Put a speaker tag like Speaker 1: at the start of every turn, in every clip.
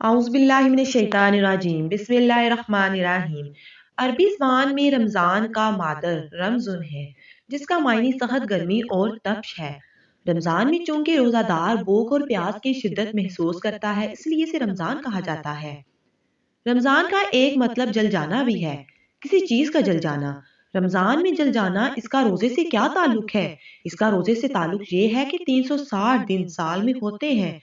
Speaker 1: اعوذ باللہ من الشیطان الرجیم بسم اللہ الرحمن الرحیم۔ عربی زبان میں رمضان کا مادر رمضن ہے، جس کا معنی سخت گرمی اور تپش ہے۔ رمضان میں چونکہ روزہ دار بھوک اور پیاس کی شدت محسوس کرتا ہے، اس لیے اسے رمضان کہا جاتا ہے۔ رمضان کا ایک مطلب جل جانا بھی ہے، کسی چیز کا جل جانا۔ رمضان میں جل جانا، اس کا روزے سے کیا تعلق ہے؟ اس کا روزے سے تعلق یہ ہے کہ 360 دن سال میں ہوتے ہیں۔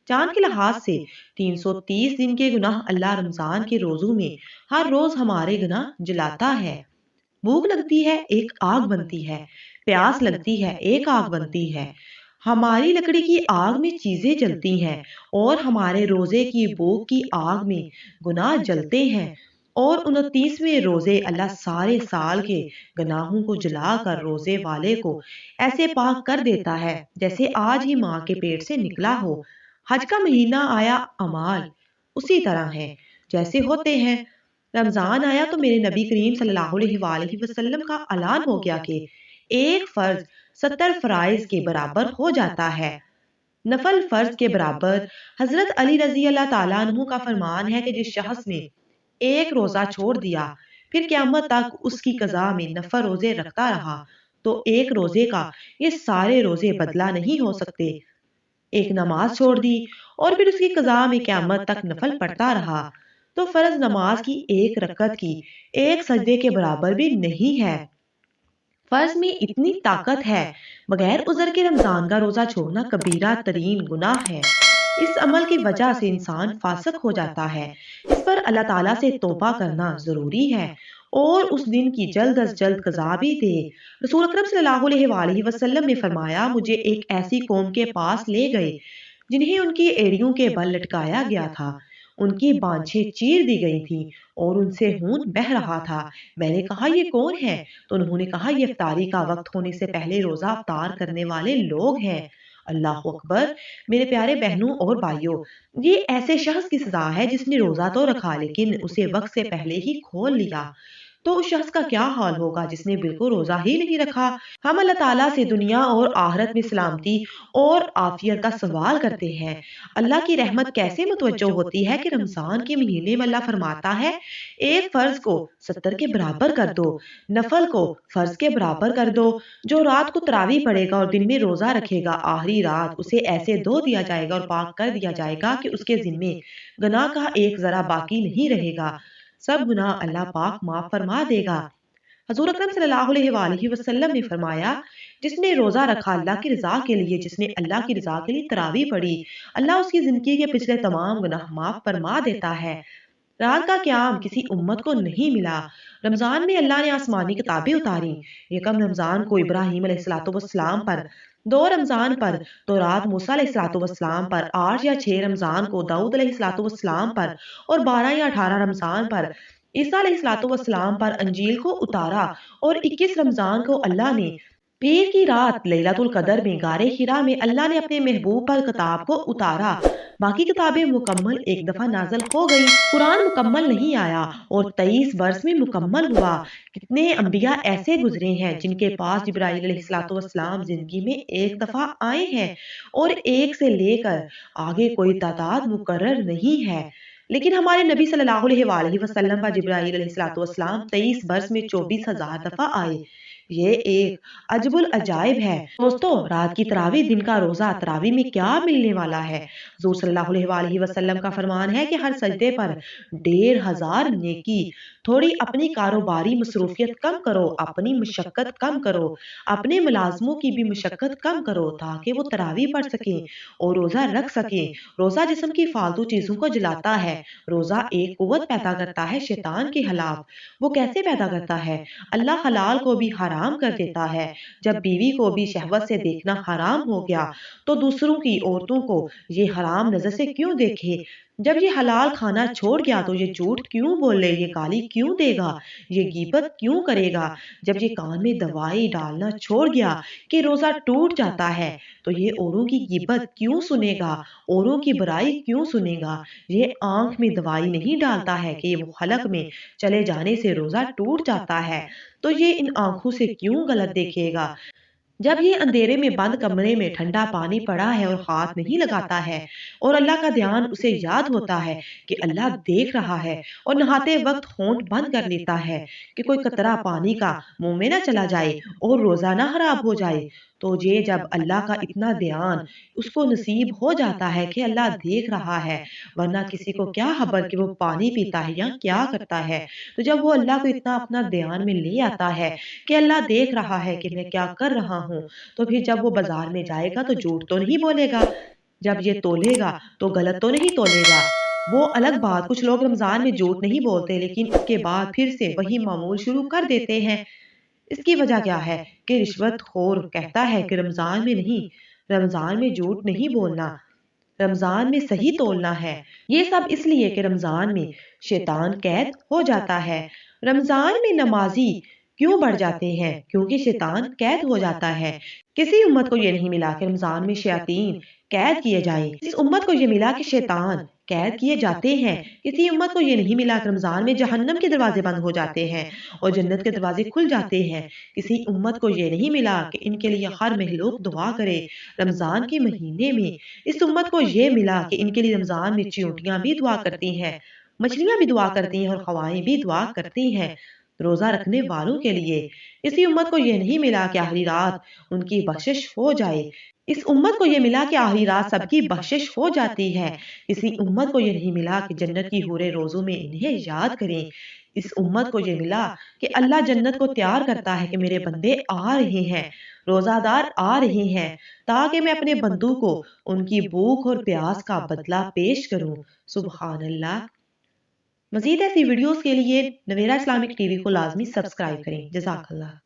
Speaker 1: چاند کے لحاظ سے 330 دن کے گناہ اللہ رمضان کے روزوں میں ہر روز ہمارے گناہ جلاتا ہے۔ بھوک لگتی ہے، ایک آگ بنتی ہے، پیاس لگتی ہے، ایک آگ بنتی ہے۔ ہماری لکڑی کی آگ میں چیزیں جلتی ہیں اور ہمارے روزے کی بھوک کی آگ میں گناہ جلتے ہیں، اور 29ویں روزے اللہ سارے سال کے گناہوں کو جلا کر روزے والے کو ایسے پاک کر دیتا ہے جیسے آج ہی ماں کے پیٹ سے نکلا ہو۔ حج کا مہینہ آیا، اعمال اسی طرح ہیں جیسے ہوتے ہیں۔ رمضان آیا تو میرے نبی کریم صلی اللہ علیہ وآلہ وسلم کا اعلان ہو گیا کہ ایک فرض 70 فرائض کے برابر ہو جاتا ہے۔ نفل فرض کے برابر۔ حضرت علی رضی اللہ تعالیٰ عنہ کا فرمان ہے کہ جس شخص نے ایک روزہ چھوڑ دیا پھر قیامت تک اس کی قضا میں نفل روزے رکھتا رہا تو ایک روزے کا یہ سارے روزے بدلہ نہیں ہو سکتے۔ ایک نماز چھوڑ دی اور پھر اس کی قضا میں قیامت تک نفل پڑھتا رہا تو فرض نماز کی ایک رکعت کی ایک سجدے کے برابر بھی نہیں ہے۔ فرض میں اتنی طاقت ہے، بغیر عذر کے رمضان کا روزہ چھوڑنا کبیرہ ترین گناہ ہے۔ اس عمل کی وجہ سے انسان فاسق ہو جاتا ہے۔ اس پر اللہ تعالیٰ سے توبہ کرنا ضروری ہے اور اس دن کی جلد از جلد قضا بھی دے۔ رسول اکرم صلی اللہ علیہ وآلہ وسلم نے فرمایا، مجھے ایک ایسی قوم کے پاس لے گئے جنہیں ان کی ایڑیوں کے بل لٹکایا گیا تھا، ان کی بانچھیں چیر دی گئی تھیں اور ان سے خون بہہ رہا تھا۔ میں نے کہا یہ کون ہے؟ تو انہوں نے کہا یہ افطاری کا وقت ہونے سے پہلے روزہ افطار کرنے والے لوگ ہیں۔ اللہ اکبر! میرے پیارے بہنوں اور بھائیوں، یہ ایسے شخص کی سزا ہے جس نے روزہ تو رکھا لیکن اسے وقت سے پہلے ہی کھول لیا۔ تو اس شخص کا کیا حال ہوگا جس نے بالکل روزہ ہی نہیں رکھا؟ ہم اللہ تعالیٰ سے دنیا اور آخرت میں سلامتی اور عافیت کا سوال کرتے ہیں۔ اللہ کی رحمت کیسے متوجہ ہوتی ہے کہ رمضان کے مہینے میں اللہ فرماتا ہے ایک فرض کو 70 کے برابر کر دو، نفل کو فرض کے برابر کر دو۔ جو رات کو تراویح پڑھے گا اور دن میں روزہ رکھے گا، آخری رات اسے ایسے دھو دیا جائے گا اور پاک کر دیا جائے گا کہ اس کے ذمے گناہ کا ایک ذرہ باقی نہیں رہے گا، سب گناہ اللہ پاک معاف فرما دے گا۔ حضور اکرم صلی اللہ علیہ وآلہ وسلم نے فرمایا، جس نے روزہ رکھا اللہ کی رضا کے لیے، جس نے اللہ کی رضا کے لیے تراویح پڑھی، اللہ اس کی زندگی کے پچھلے تمام گناہ معاف فرما دیتا ہے۔ رات کا قیام کسی امت کو نہیں ملا۔ رمضان میں اللہ نے آسمانی کتابیں اتاری۔ یکم رمضان کو ابراہیم علیہ السلام پر، 2 رمضان پر تورات موسیٰ علیہ السلام پر، 8 یا 6 رمضان کو داؤد علیہ السلام پر اور 12 یا 18 رمضان پر عیسیٰ علیہ السلام پر انجیل کو اتارا، اور 21 رمضان کو اللہ نے پیر کی رات لیلۃ القدر میں غار حرا میں اللہ نے اپنے محبوب پر کتاب کو اتارا۔ باقی کتابیں مکمل ایک دفعہ نازل ہو گئی، قرآن مکمل نہیں آیا اور 23 برس میں مکمل ہوا۔ کتنے انبیاء ایسے گزرے ہیں جن کے پاس جبرائیل علیہ السلام زندگی میں ایک دفعہ آئے ہیں اور ایک سے لے کر آگے کوئی تعداد مقرر نہیں ہے، لیکن ہمارے نبی صلی اللہ علیہ وآلہ وسلم پر جبرائیل علیہ السلام 23 برس میں 24,000 دفعہ آئے۔ یہ ایک عجب العجائب ہے۔ دوستو، رات کی تراویح، دن کا روزہ، تراویح میں کیا ملنے والا ہے؟ حضور صلی اللہ علیہ وآلہ وسلم کا فرمان ہے کہ ہر سجدے پر 1,500 نیکی۔ تھوڑی اپنی کاروباری مصروفیت کم کرو، اپنی مشقت کم کرو، اپنے ملازموں کی بھی مشقت کم کرو تاکہ وہ تراویح پڑھ سکیں اور روزہ رکھ سکیں۔ روزہ جسم کی فالتو چیزوں کو جلاتا ہے۔ روزہ ایک قوت پیدا کرتا ہے شیطان کے خلاف۔ وہ کیسے پیدا کرتا ہے؟ اللہ حلال کو بھی حرام کر دیتا ہے۔ جب بیوی کو بھی شہوت سے دیکھنا حرام ہو گیا تو دوسروں کی عورتوں کو یہ حرام نظر سے کیوں دیکھے؟ جب یہ حلال کھانا چھوڑ گیا تو یہ جھوٹ کیوں بولے، یہ گالی کیوں دے گا، یہ غیبت کیوں کرے گا؟ جب یہ کان میں دوائی ڈالنا چھوڑ گیا کہ روزہ ٹوٹ جاتا ہے تو یہ اوروں کی غیبت کیوں سنے گا، اوروں کی برائی کیوں سنے گا؟ یہ آنکھ میں دوائی نہیں ڈالتا ہے کہ وہ حلق میں چلے جانے سے روزہ ٹوٹ جاتا ہے تو یہ ان آنکھوں سے کیوں غلط دیکھے گا؟ جب یہ اندھیرے میں بند کمرے میں ٹھنڈا پانی پڑا ہے اور ہاتھ نہیں لگاتا ہے اور اللہ کا دھیان اسے یاد ہوتا ہے کہ اللہ دیکھ رہا ہے، اور نہاتے وقت ہونٹ بند کر لیتا ہے کہ کوئی قطرہ پانی کا منہ میں نہ چلا جائے اور روزہ نہ خراب ہو جائے، تو یہ جب اللہ کا اتنا دھیان اس کو نصیب ہو جاتا ہے کہ اللہ دیکھ رہا ہے، ورنہ کسی کو کیا خبر کہ وہ پانی پیتا ہے یا کیا کرتا ہے، تو جب وہ اللہ کو اتنا اپنا دھیان میں لے آتا ہے کہ اللہ دیکھ رہا ہے کہ میں کیا کر رہا ہوں، تو پھر جب وہ بازار میں جائے گا تو جھوٹ تو نہیں بولے گا، جب یہ تولے گا تو غلط تو نہیں تولے گا۔ وہ الگ بات، کچھ لوگ رمضان میں جھوٹ نہیں بولتے لیکن اس کے بعد پھر سے وہی معمول شروع کر دیتے ہیں۔ اس کی وجہ کیا ہے کہ رشوت خور کہتا ہے کہ رمضان میں نہیں، رمضان میں جھوٹ نہیں بولنا، رمضان میں صحیح تولنا ہے۔ یہ سب اس لیے کہ رمضان میں شیطان قید ہو جاتا ہے۔ رمضان میں نمازی کیوں بڑھ جاتے ہیں؟ کیونکہ شیطان قید ہو جاتا ہے۔ کسی امت کو یہ نہیں ملا کہ رمضان میں شیاطین قید کیے جائیں، اس امت کو یہ ملا کہ شیطان قید کیے جاتے ہیں۔ کسی امت کو یہ نہیں ملا کہ رمضان میں جہنم کے دروازے بند ہو جاتے ہیں اور جنت کے دروازے کھل جاتے ہیں۔ کسی امت کو یہ نہیں ملا کہ ان کے لیے ہر مخلوق دعا کرے رمضان کے مہینے میں۔ اس امت کو یہ ملا کہ ان کے لیے رمضان میں چیونٹیاں بھی دعا کرتی ہیں، مچھلیاں بھی دعا کرتی ہیں اور ہوائیں بھی دعا کرتی ہیں روزہ رکھنے والوں کے لیے۔ اسی امت کو یہ نہیں ملا کہ آخری رات ان کی بخشش ہو جائے، اس امت کو یہ ملا کہ آخری رات سب کی بخشش ہو جاتی ہے۔ اسی امت کو یہ نہیں ملا کہ جنت کی حوریں روزوں میں انہیں یاد کریں۔ اس امت کو یہ ملا کہ اللہ جنت کو تیار کرتا ہے کہ میرے بندے آ رہے ہیں، روزہ دار آ رہے ہیں، تاکہ میں اپنے بندوں کو ان کی بھوک اور پیاس کا بدلہ پیش کروں۔ سبحان اللہ۔ مزید ایسی ویڈیوز کے لیے نویرہ اسلامک ٹی وی کو لازمی سبسکرائب کریں۔ جزاک اللہ۔